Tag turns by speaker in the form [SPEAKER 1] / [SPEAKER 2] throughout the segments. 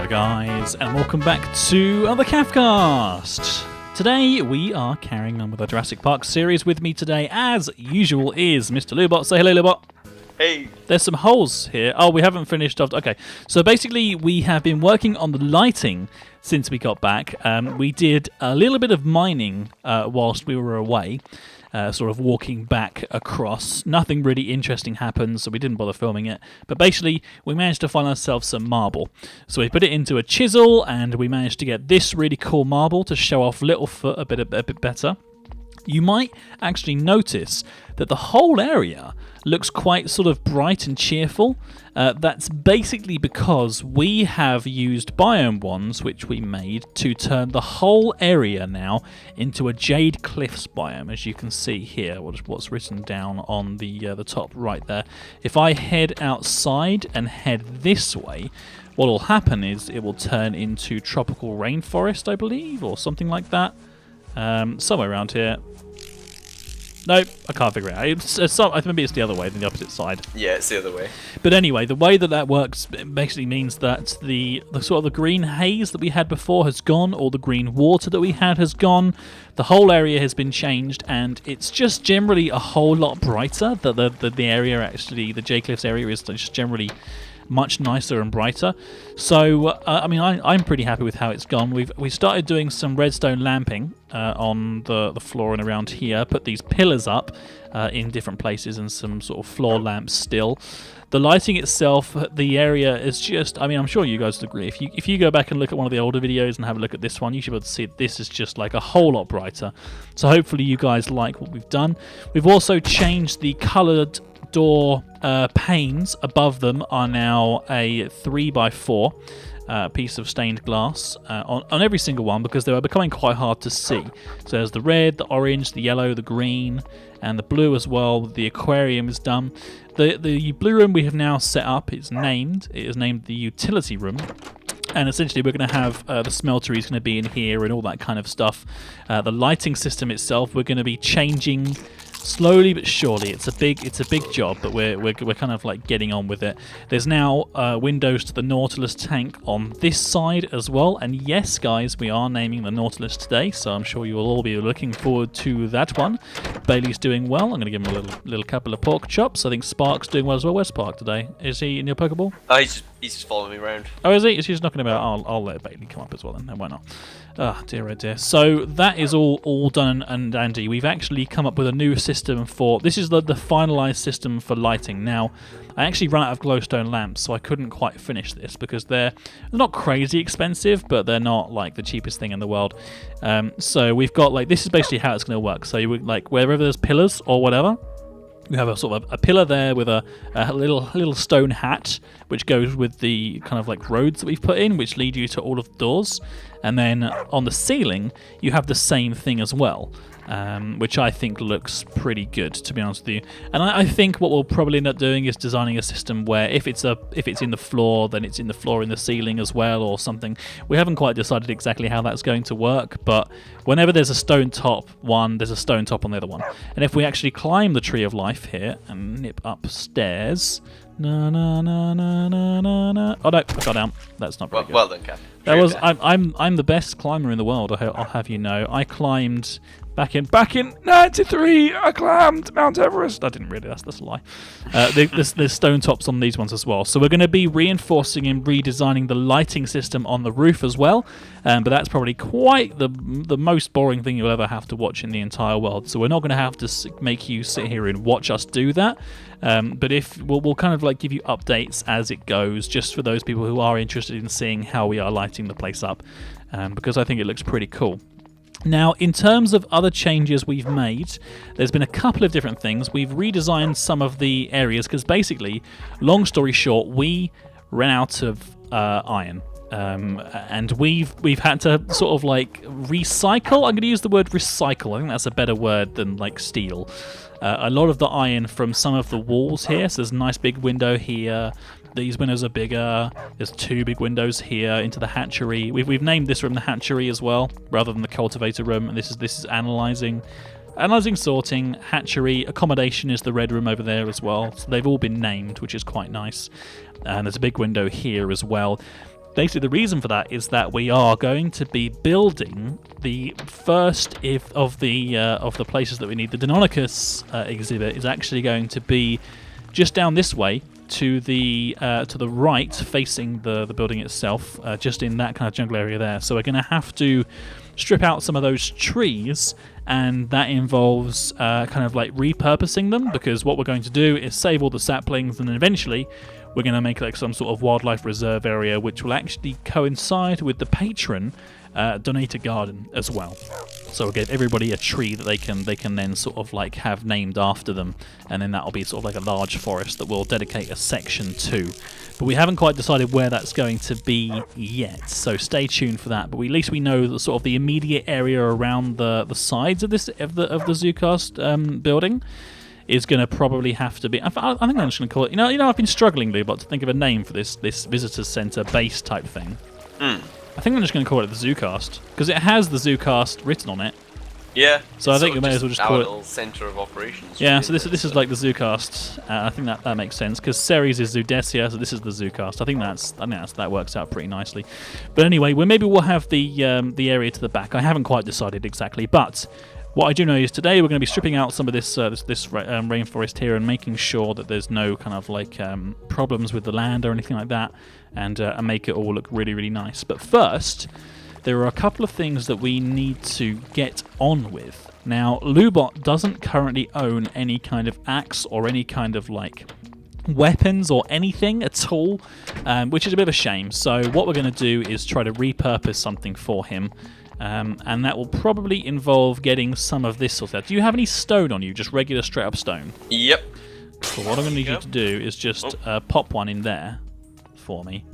[SPEAKER 1] Hello guys, and welcome back to the Cafcast. Today we are carrying on with our Jurassic Park series. With me today, as usual, is Mr. Lubot. Say hello, Lubot.
[SPEAKER 2] Hey.
[SPEAKER 1] There's some holes here. Oh, we haven't finished off. Okay, so basically we have been working on the lighting since we got back. We did a little bit of mining whilst we were away. Sort of walking back across. Nothing really interesting happened, so we didn't bother filming it. But basically, we managed to find ourselves some marble. So we put it into a chisel, and we managed to get this really cool marble to show off Littlefoot a bit better. You might actually notice that the whole area looks quite sort of bright and cheerful. That's basically because we have used biome wands, which we made, to turn the whole area now into a jade cliffs biome, as you can see here, what's written down on the top right there. If I head outside and head this way, what will happen is it will turn into tropical rainforest, I believe, or something like that. Somewhere around here. Nope, I can't figure it out. Maybe it's the other way, than the opposite side.
[SPEAKER 2] Yeah, it's the other way.
[SPEAKER 1] But anyway, the way that works basically means that the sort of the green haze that we had before has gone, or the green water that we had has gone. The whole area has been changed, and it's just generally a whole lot brighter. The area actually, the J Cliffs area is just generally much nicer and brighter. So I mean, I'm pretty happy with how it's gone. We started doing some redstone lamping on the floor and around here. Put these pillars up in different places and some sort of floor lamps still. The lighting itself, the area is just, I mean, I'm sure you guys would agree. If you go back and look at one of the older videos and have a look at this one, you should be able to see this is just like a whole lot brighter. So hopefully you guys like what we've done. We've also changed the coloured door panes. Above them are now a 3x4 piece of stained glass on every single one, because they were becoming quite hard to see. So there's the red, the orange, the yellow, the green, and the blue as well. The aquarium is done. The blue room we have now set up. It is named the utility room. And essentially we're going to have the smeltery is going to be in here and all that kind of stuff. The lighting system itself we're going to be changing slowly but surely. It's a big job, but we're kind of like getting on with it. There's now windows to the Nautilus tank on this side as well. And yes, guys, we are naming the Nautilus today, so I'm sure you will all be looking forward to that one. Bailey's doing well. I'm going to give him a little couple of pork chops. I think Spark's doing well as well. Where's Spark today? Is he in your Pokeball?
[SPEAKER 2] Oh, he's just following me around.
[SPEAKER 1] Oh, is he? Is he just knocking about? I'll let Bailey come up as well then. Why not? Oh, dear, oh dear. So that is all done and dandy. We've actually come up with a new system for... This is the finalised system for lighting. Now, I actually ran out of glowstone lamps, so I couldn't quite finish this because they're not crazy expensive, but they're not like the cheapest thing in the world. So we've got like... This is basically how it's going to work. So you would, like, wherever there's pillars or whatever, you have a sort of a pillar there with a little stone hat, which goes with the kind of like roads that we've put in, which lead you to all of the doors. And then on the ceiling, you have the same thing as well, which I think looks pretty good, to be honest with you. And I think what we'll probably end up doing is designing a system where if it's in the floor, then it's in the floor in the ceiling as well, or something. We haven't quite decided exactly how that's going to work, but whenever there's a stone top one, there's a stone top on the other one. And if we actually climb the Tree of Life here and nip upstairs... No. Oh no, I got down. That's not very good.
[SPEAKER 2] Well done, Cap.
[SPEAKER 1] I'm the best climber in the world. I'll have you know. I climbed back in '93. I climbed Mount Everest. I didn't really. That's a lie. There's stone tops on these ones as well. So we're going to be reinforcing and redesigning the lighting system on the roof as well. But that's probably quite the most boring thing you'll ever have to watch in the entire world. So we're not going to have to make you sit here and watch us do that. But if we'll kind of like give you updates as it goes, just for those people who are interested in seeing how we are lighting the place up, because I think it looks pretty cool. Now, in terms of other changes we've made, there's been a couple of different things. We've redesigned some of the areas because basically, long story short, we ran out of iron. And we've had to sort of like recycle. I'm going to use the word recycle. I think that's a better word than like steal. A lot of the iron from some of the walls here. So there's a nice big window here. These windows are bigger. There's two big windows here into the hatchery. We've named this room the hatchery as well, rather than the cultivator room. And this is analysing, sorting, hatchery. Accommodation is the red room over there as well. So they've all been named, which is quite nice. And there's a big window here as well. basically the reason for that is that we are going to be building the first of the places that we need. The Deinonychus exhibit is actually going to be just down this way to the right, facing the building itself, just in that kind of jungle area there. So we're going to have to strip out some of those trees, and that involves kind of like repurposing them, because what we're going to do is save all the saplings, and then eventually we're going to make like some sort of wildlife reserve area, which will actually coincide with the patron donated garden as well. So we'll give everybody a tree that they can then sort of like have named after them, and then that'll be sort of like a large forest that we'll dedicate a section to. But we haven't quite decided where that's going to be yet, so stay tuned for that. But at least we know the sort of the immediate area around the sides of the ZooCast building is going to probably have to be. I think I'm just going to call it. I've been struggling, Lou, to think of a name for this visitors center base type thing. I think I'm just going to call it the ZooCast, because it has the ZooCast written on it.
[SPEAKER 2] Yeah.
[SPEAKER 1] So I think we may as well just call it.
[SPEAKER 2] Our little center of operations.
[SPEAKER 1] Yeah. So this is like the ZooCast. I think that makes sense, because Ceres is Zoodesia, so this is the ZooCast. I think that works out pretty nicely. But anyway, maybe we'll have the area to the back. I haven't quite decided exactly, but what I do know is today we're going to be stripping out some of this rainforest here and making sure that there's no kind of like problems with the land or anything like that, and make it all look really, really nice. But first, there are a couple of things that we need to get on with. Now, Lubot doesn't currently own any kind of axe or any kind of like weapons or anything at all, which is a bit of a shame. So what we're going to do is try to repurpose something for him. And that will probably involve getting some of this sort of. Do you have any stone on you? Just regular straight up stone?
[SPEAKER 2] Yep.
[SPEAKER 1] So what I'm going to need you to do is just pop one in there for me.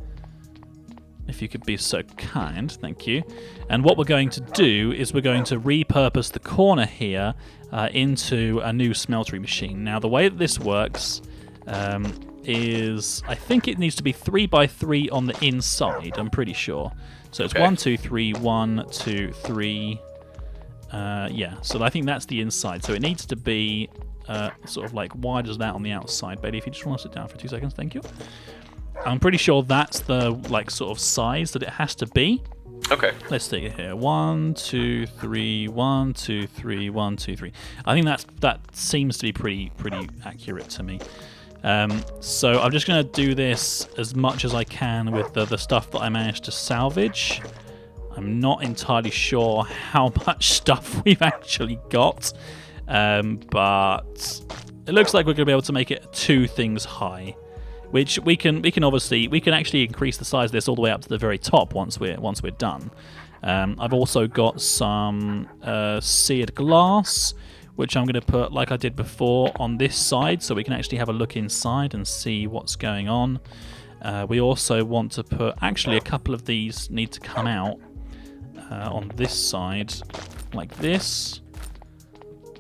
[SPEAKER 1] If you could be so kind, thank you. And what we're going to do is we're going to repurpose the corner here into a new smeltery machine. Now the way that this works is, I think it needs to be 3x3 on the inside, I'm pretty sure. So it's 1, 2, 3, 1, 2, 3. Yeah, so I think that's the inside. So it needs to be sort of like wide as that on the outside. Bailey, if you just want to sit down for 2 seconds, thank you. I'm pretty sure that's the like sort of size that it has to be.
[SPEAKER 2] Okay.
[SPEAKER 1] Let's take it here. 1, 2, 3, 1, 2, 3, 1, 2, 3. I think that seems to be pretty accurate to me. So I'm just going to do this as much as I can with the stuff that I managed to salvage. I'm not entirely sure how much stuff we've actually got, but it looks like we're going to be able to make it 2 things high, which we can actually increase the size of this all the way up to the very top once we're done. I've also got some seared glass, which I'm going to put, like I did before, on this side, so we can actually have a look inside and see what's going on. We also want to put, actually a couple of these need to come out on this side, like this,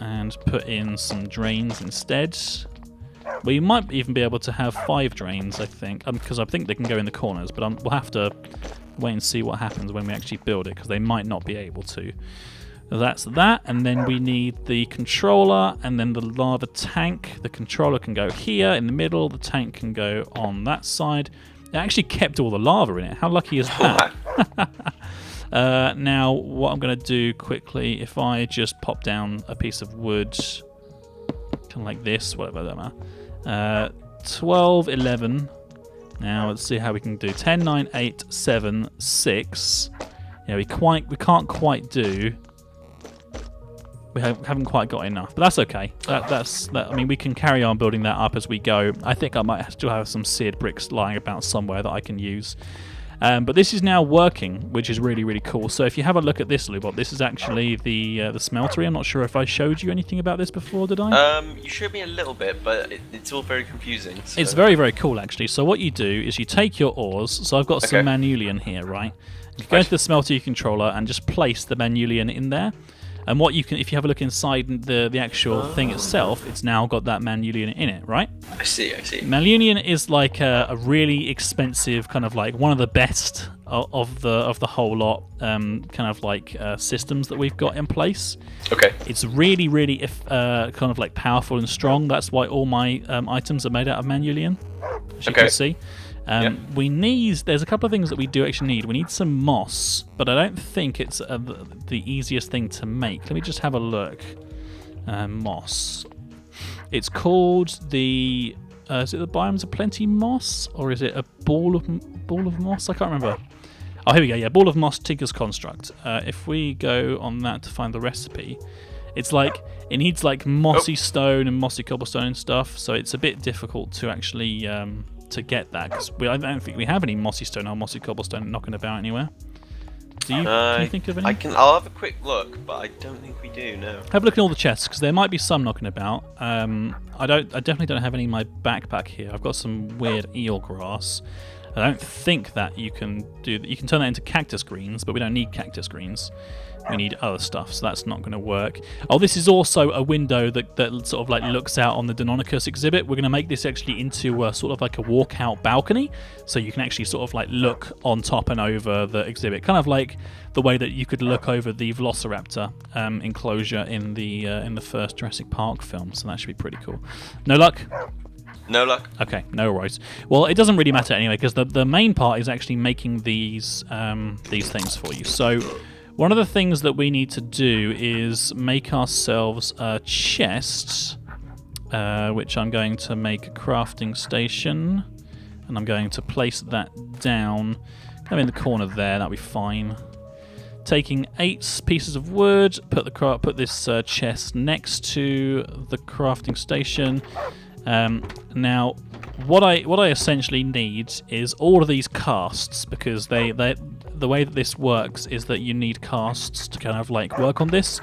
[SPEAKER 1] and put in some drains instead. We might even be able to have 5 drains, I think, because I think they can go in the corners, but we'll have to wait and see what happens when we actually build it, because they might not be able to. That's that, and then we need the controller and then the lava tank. The controller can go here in the middle, the tank can go on that side. It actually kept all the lava in it. How lucky is that? Now, what I'm going to do quickly, if I just pop down a piece of wood, kind of like this, whatever that matter. 12, 11. Now, let's see how we can do. 10, 9, 8, 7, 6. Yeah, we can't quite do. We haven't quite got enough, but that's okay. I mean, we can carry on building that up as we go. I think I might still have some seared bricks lying about somewhere that I can use. But this is now working, which is really, really cool. So if you have a look at this, Lubot, this is actually the smeltery. I'm not sure if I showed you anything about this before, did I?
[SPEAKER 2] You showed me a little bit, but it's all very confusing. So.
[SPEAKER 1] It's very, very cool, actually. So what you do is you take your ores. So I've got some Manulian here, right? You go into the smeltery controller and just place the Manulian in there. And what you can, if you have a look inside the actual thing itself, it's now got that Manulian in it, right?
[SPEAKER 2] I see.
[SPEAKER 1] Manulian is like a really expensive, kind of like one of the best of the whole lot, kind of like systems that we've got in place.
[SPEAKER 2] Okay.
[SPEAKER 1] It's really, really kind of like powerful and strong. That's why all my items are made out of Manulian. as you can see. There's a couple of things that we do actually need. We need some moss, but I don't think it's the easiest thing to make. Let me just have a look. Moss. It's called the is it the Biomes O Plenty moss, or is it a ball of moss? I can't remember. Oh, here we go. Yeah, ball of moss Tinker's construct. If we go on that to find the recipe, it's like it needs like mossy stone and mossy cobblestone and stuff. So it's a bit difficult to actually to get that because I don't think we have any mossy stone or mossy cobblestone knocking about anywhere. Can you think of any?
[SPEAKER 2] I'll have a quick look, but I don't think we do. No.
[SPEAKER 1] Have a look at all the chests because there might be some knocking about. I definitely don't have any in my backpack here. I've got some weird eel grass. I don't think that you can do that. You can turn that into cactus greens, but we don't need cactus greens. We need other stuff, so that's not going to work. Oh, this is also a window that sort of like looks out on the Deinonychus exhibit. We're going to make this actually into a sort of like a walkout balcony, so you can actually sort of like look on top and over the exhibit, kind of like the way that you could look over the Velociraptor enclosure in the first Jurassic Park film. So that should be pretty cool. No luck.
[SPEAKER 2] No luck.
[SPEAKER 1] Okay, no worries. Well, it doesn't really matter anyway because the main part is actually making these things for you. So one of the things that we need to do is make ourselves a chest, which I'm going to make a crafting station, and I'm going to place that down, kind of in the corner there. That'll be fine. Taking 8 pieces of wood, put this chest next to the crafting station. Now, what I essentially need is all of these casts because the way that this works is that you need casts to kind of like work on this.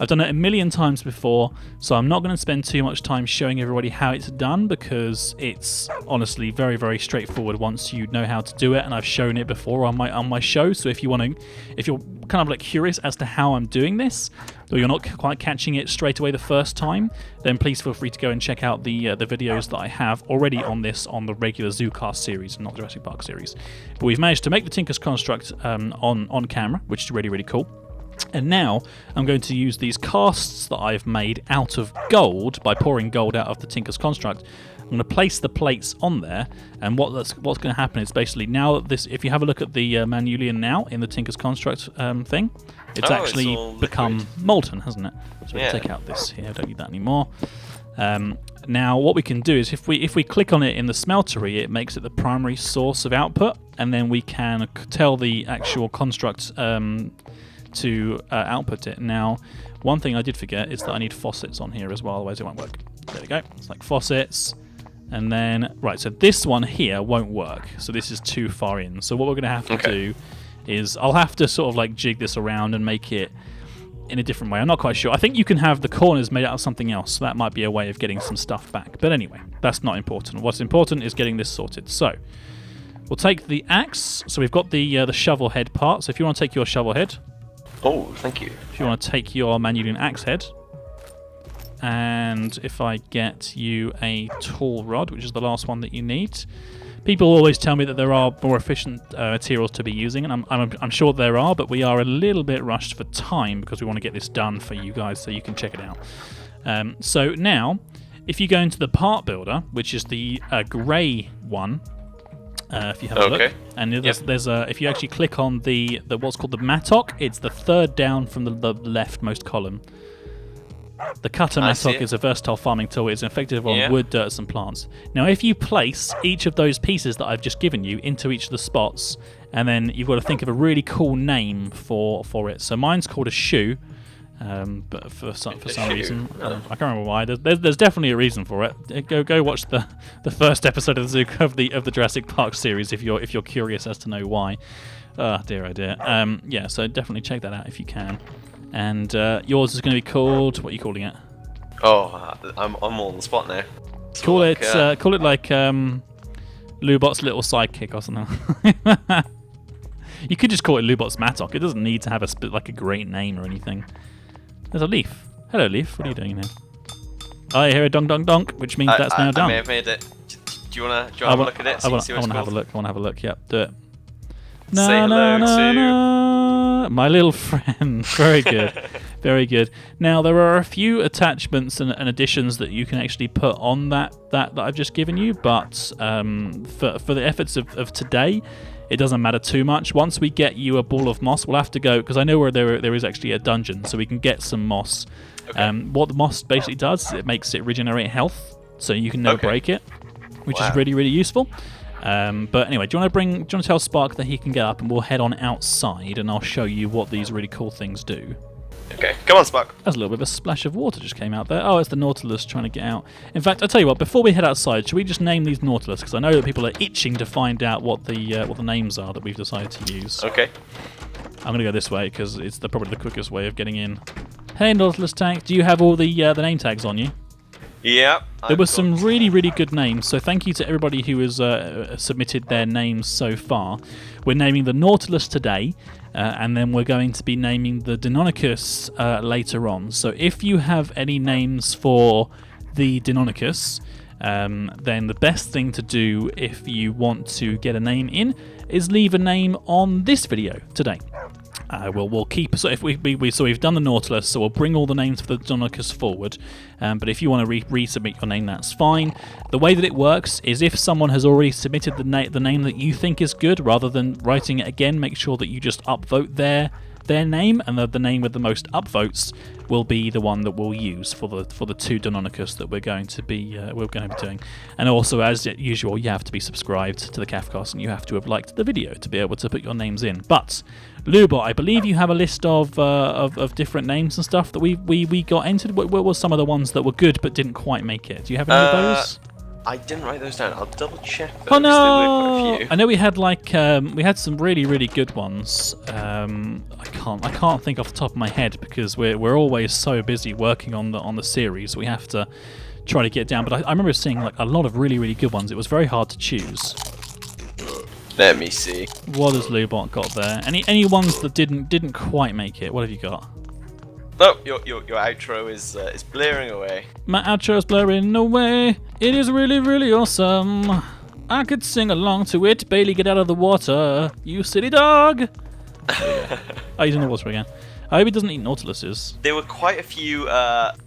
[SPEAKER 1] I've done it a million times before, so I'm not going to spend too much time showing everybody how it's done because it's honestly very, very straightforward once you know how to do it, and I've shown it before on my show. So if you're kind of like curious as to how I'm doing this, or you're not quite catching it straight away the first time, then please feel free to go and check out the videos that I have already on the regular ZooCast series, not Jurassic Park series. But we've managed to make the Tinker's construct on camera, which is really, really cool. And now I'm going to use these casts that I've made out of gold by pouring gold out of the Tinker's construct. I'm going to place the plates on there, and what's going to happen is basically now that this, if you have a look at the Manulian now in the Tinker's construct thing, it's actually become molten, hasn't it? So we'll take out this here. I don't need that anymore. Now what we can do is if we click on it in the Smeltery, it makes it the primary source of output, and then we can tell the actual construct to output it. Now, one thing I did forget is that I need faucets on here as well, otherwise it won't work. There we go. It's like faucets. And then, right, so this one here won't work. So this is too far in. So what we're going to have to do is I'll have to sort of like jig this around and make it in a different way. I'm not quite sure. I think you can have the corners made out of something else. So that might be a way of getting some stuff back. But anyway, that's not important. What's important is getting this sorted. So we'll take the axe. So we've got the shovel head part. So if you want to take your shovel head,
[SPEAKER 2] oh, thank you.
[SPEAKER 1] if you want to take your Manulian axe head, and if I get you a tool rod, which is the last one that you need. People always tell me that there are more efficient materials to be using, and I'm sure there are, but we are a little bit rushed for time because we want to get this done for you guys so you can check it out. So now, if you go into the part builder, which is the grey one, if you have a look, and there's if you actually click on the what's called the mattock, it's the third down from the leftmost column. The cutter mattock is a versatile farming tool. It's effective on wood, dirt, and plants. Now, if you place each of those pieces that I've just given you into each of the spots, and then you've got to think of a really cool name for it. So mine's called a shoe, but for some reason, I can't remember why. There's definitely a reason for it. Go watch the first episode of the Jurassic Park series if you're curious as to know why. Oh dear. Yeah, so definitely check that out if you can. And yours is going to be called. What are you calling it?
[SPEAKER 2] Oh, I'm all on the spot now.
[SPEAKER 1] Call it like Lubot's little sidekick or something. You could just call it Lubot's mattock. It doesn't need to have a great name or anything. There's a leaf. Hello, leaf. What are you doing here? I hear a donk donk donk, which means that's now done.
[SPEAKER 2] I may have made it. Do you want to have a look at it?
[SPEAKER 1] I want to have a look. I want to have a look. Yep, do it.
[SPEAKER 2] Say hello to
[SPEAKER 1] my little friend. Very good. Very good. Now, there are a few attachments and additions that you can actually put on that I've just given you, but for the efforts of today, it doesn't matter too much. Once we get you a ball of moss, we'll have to go, because I know where there is actually a dungeon, so we can get some moss.
[SPEAKER 2] Okay.
[SPEAKER 1] What the moss basically does is it makes it regenerate health, so you can never break it, which is really, really useful. But anyway, do you want to tell Spark that he can get up, and we'll head on outside, and I'll show you what these really cool things do.
[SPEAKER 2] Okay, come on, Spark.
[SPEAKER 1] There's a little bit of a splash of water just came out there. Oh, it's the Nautilus trying to get out. In fact, I'll tell you what, before we head outside, should we just name these Nautilus? Because I know that people are itching to find out what the names are that we've decided to use.
[SPEAKER 2] Okay.
[SPEAKER 1] I'm going to go this way, because it's probably the quickest way of getting in. Hey, Nautilus tank, do you have all the name tags on you?
[SPEAKER 2] Yeah.
[SPEAKER 1] There were some really, really good names, so thank you to everybody who has submitted their names so far. We're naming the Nautilus today, and then we're going to be naming the Deinonychus later on. So if you have any names for the Deinonychus, then the best thing to do if you want to get a name in is leave a name on this video today. We'll keep, so if we've done the Nautilus, so we'll bring all the names for the Deinonychus forward. But if you want to resubmit your name, that's fine. The way that it works is if someone has already submitted the name that you think is good, rather than writing it again, make sure that you just upvote their name, and the name with the most upvotes will be the one that we'll use for the two Deinonychus that we're going to be doing. And also, as usual, you have to be subscribed to the Cafcast, and you have to have liked the video to be able to put your names in. But Lubot, I believe you have a list of different names and stuff that we got entered. What were some of the ones that were good but didn't quite make it? Do you have any of those?
[SPEAKER 2] I didn't write those down. I'll double check those.
[SPEAKER 1] Oh no!
[SPEAKER 2] There were quite a few.
[SPEAKER 1] I know we had we had some really, really good ones. I can't think off the top of my head because we're always so busy working on the series. We have to try to get down. But I remember seeing a lot of really, really good ones. It was very hard to choose.
[SPEAKER 2] Let me see.
[SPEAKER 1] What has Lubot got there? Any ones that didn't quite make it? What have you got?
[SPEAKER 2] Oh, your outro is blaring away.
[SPEAKER 1] My outro is blaring away. It is really, really awesome. I could sing along to it. Bailey, get out of the water, you silly dog. Oh, he's in the water again. I hope he doesn't eat Nautiluses.
[SPEAKER 2] There were quite a few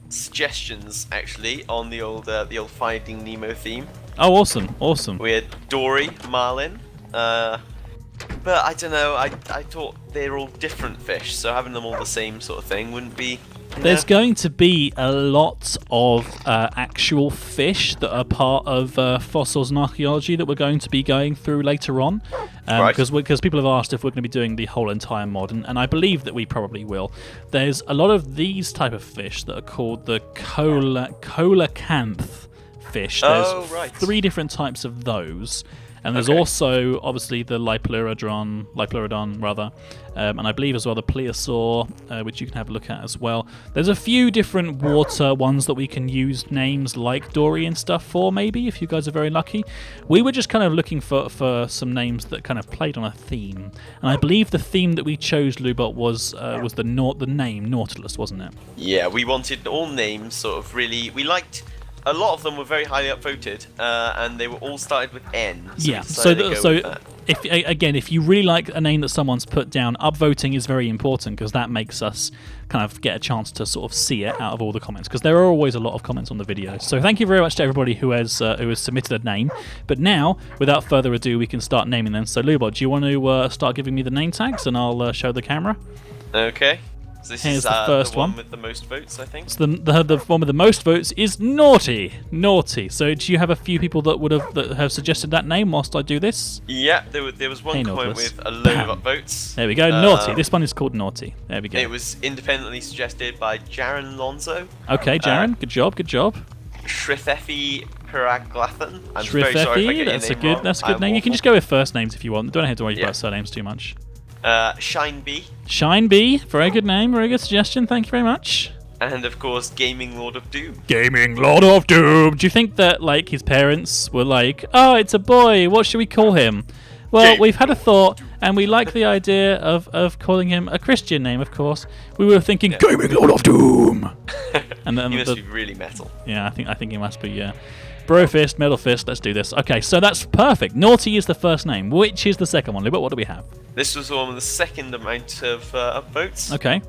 [SPEAKER 2] suggestions actually on the old Finding Nemo theme.
[SPEAKER 1] Oh, awesome.
[SPEAKER 2] We had Dory, Marlin. But I don't know, I thought they're all different fish, so having them all the same sort of thing wouldn't be...
[SPEAKER 1] There's going to be a lot of actual fish that are part of fossils and archaeology that we're going to be going through later on. Because people have asked if we're going to be doing the whole entire mod, and I believe that we probably will. There's a lot of these type of fish that are called the coelacanth fish. There's 3 different types of those. And there's also, obviously, the Liplurodon, and I believe as well the Plesiosaur, which you can have a look at as well. There's a few different water ones that we can use names like Dory and stuff for, maybe, if you guys are very lucky. We were just kind of looking for some names that kind of played on a theme. And I believe the theme that we chose, Lubot, was the name Nautilus, wasn't it?
[SPEAKER 2] Yeah, we wanted all names sort of really... We liked... A lot of them were very highly upvoted, and they were all started with N. So if you really like a name that someone's put down, upvoting is very important because that makes us kind of get a chance to sort of see it out of all the comments, because there are always a lot of comments on the video. So thank you very much to everybody who has submitted a name. But now, without further ado, we can start naming them. So Lubot, do you want to start giving me the name tags, and I'll show the camera? Okay. So this
[SPEAKER 1] Here's
[SPEAKER 2] is
[SPEAKER 1] the first
[SPEAKER 2] one with the most votes, I think.
[SPEAKER 1] So the one with the most votes is Naughty. So do you have a few people that have suggested that name whilst I do this?
[SPEAKER 2] Yeah, there was one comment with a load of upvotes.
[SPEAKER 1] There we go, Naughty. This one is called Naughty. There we go.
[SPEAKER 2] It was independently suggested by Jaron Lonzo.
[SPEAKER 1] Okay, Jaron, good job.
[SPEAKER 2] Shrifefi Piraglathan. I'm very sorry if I get
[SPEAKER 1] that's
[SPEAKER 2] your
[SPEAKER 1] a
[SPEAKER 2] name
[SPEAKER 1] good
[SPEAKER 2] wrong.
[SPEAKER 1] name. You can just go with first names if you want. Don't have to worry about surnames too much.
[SPEAKER 2] Shine B.
[SPEAKER 1] Shine B, very good name, very good suggestion. Thank you very much.
[SPEAKER 2] And of course, Gaming Lord of Doom.
[SPEAKER 1] Gaming Lord of Doom. Do you think that his parents were like, "Oh, it's a boy. What should we call him?" Well, we've had a thought, and we like the idea of calling him a Christian name. Of course, we were thinking Gaming Lord of Doom.
[SPEAKER 2] And then he must be really metal.
[SPEAKER 1] Yeah, I think he must be. Yeah. Bro fist, metal fist, let's do this. Okay, so that's perfect. Naughty is the first name. Which is the second one? What do we have?
[SPEAKER 2] This was the one with the second amount of votes.
[SPEAKER 1] Okay.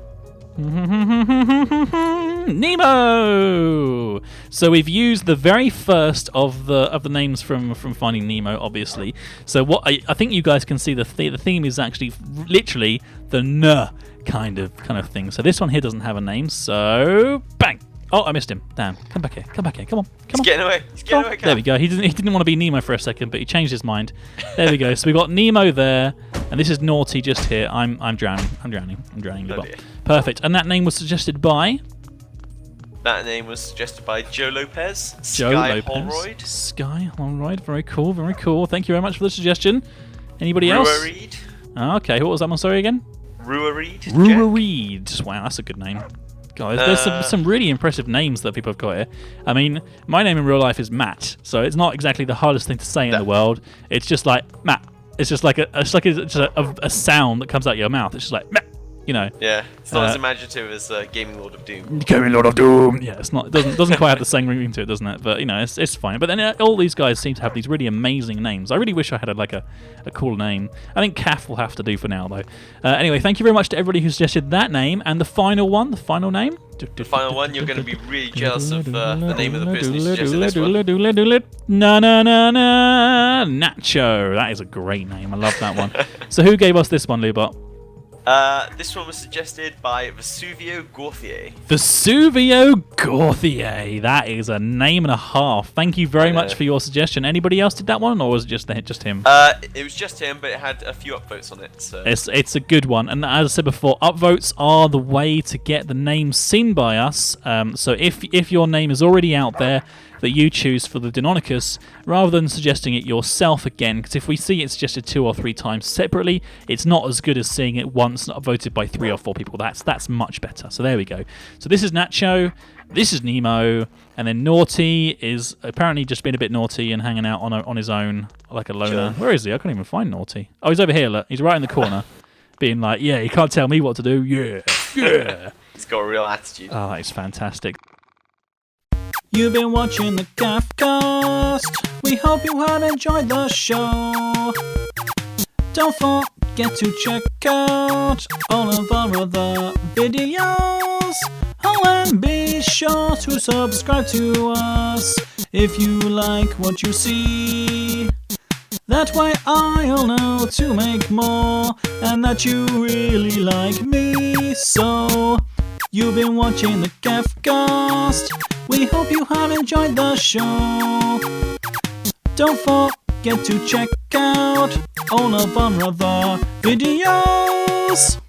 [SPEAKER 1] Nemo. So we've used the very first of the names from Finding Nemo, obviously. So what I think you guys can see the theme is actually literally the N kind of thing. So this one here doesn't have a name. So bang. Oh, I missed him. Damn. Come back here. Come on.
[SPEAKER 2] He's getting away.
[SPEAKER 1] There we go. He didn't want to be Nemo for a second, but he changed his mind. There we go. So we got Nemo there, and this is Naughty just here. I'm drowning.
[SPEAKER 2] Oh,
[SPEAKER 1] Perfect. And that name was suggested by?
[SPEAKER 2] That name was suggested by Joe Lopez.
[SPEAKER 1] Sky Holroyd. Very cool. Thank you very much for the suggestion. Anybody else?
[SPEAKER 2] Rua Reed.
[SPEAKER 1] Okay, what was that one? Sorry again?
[SPEAKER 2] Rua Reed. Wow,
[SPEAKER 1] that's a good name. God, there's some really impressive names that people have got here. I mean, my name in real life is Matt, so it's not exactly the hardest thing to say in the world. It's just like Matt. It's just like a sound that comes out your mouth. It's just like Matt.
[SPEAKER 2] Yeah, it's not as imaginative as Gaming Lord of Doom.
[SPEAKER 1] Gaming Lord of Doom. Yeah, it's not. It doesn't quite have the same ring to it, doesn't it? But it's fine. But then all these guys seem to have these really amazing names. I really wish I had a cool name. I think Calf will have to do for now, though. Anyway, thank you very much to everybody who suggested that name and the final name.
[SPEAKER 2] The final one, you're going to be really jealous of the name of the person who suggested this one.
[SPEAKER 1] Nacho. That is a great name. I love that one. So who gave us this one, Lubot?
[SPEAKER 2] This one was suggested by Vesuvio Gauthier.
[SPEAKER 1] That is a name and a half. Thank you very much for your suggestion. Anybody else did that one, or was it just him?
[SPEAKER 2] It was just him, but it had a few upvotes on it. So
[SPEAKER 1] it's a good one. And as I said before, upvotes are the way to get the name seen by us. So if your name is already out there that you choose for the Deinonychus, rather than suggesting it yourself again, because if we see it suggested 2 or 3 times separately, it's not as good as seeing it once voted by 3 or 4 people. That's much better. So there we go. So this is Nacho, this is Nemo, and then Naughty is apparently just being a bit naughty and hanging out on his own like a loner. Sure. Where is he? I can't even find Naughty. Oh, he's over here. Look, he's right in the corner, being like, yeah, you can't tell me what to do. Yeah.
[SPEAKER 2] He's got a real attitude.
[SPEAKER 1] Oh, that is fantastic. You've been watching the Cast. We hope you have enjoyed the show. Don't forget to check out all of our other videos. Oh, and be sure to subscribe to us if you like what you see. That way I'll know to make more and that you really like me. So, you've been watching the Cast. We hope you have enjoyed the show. Don't forget to check out all of our other videos.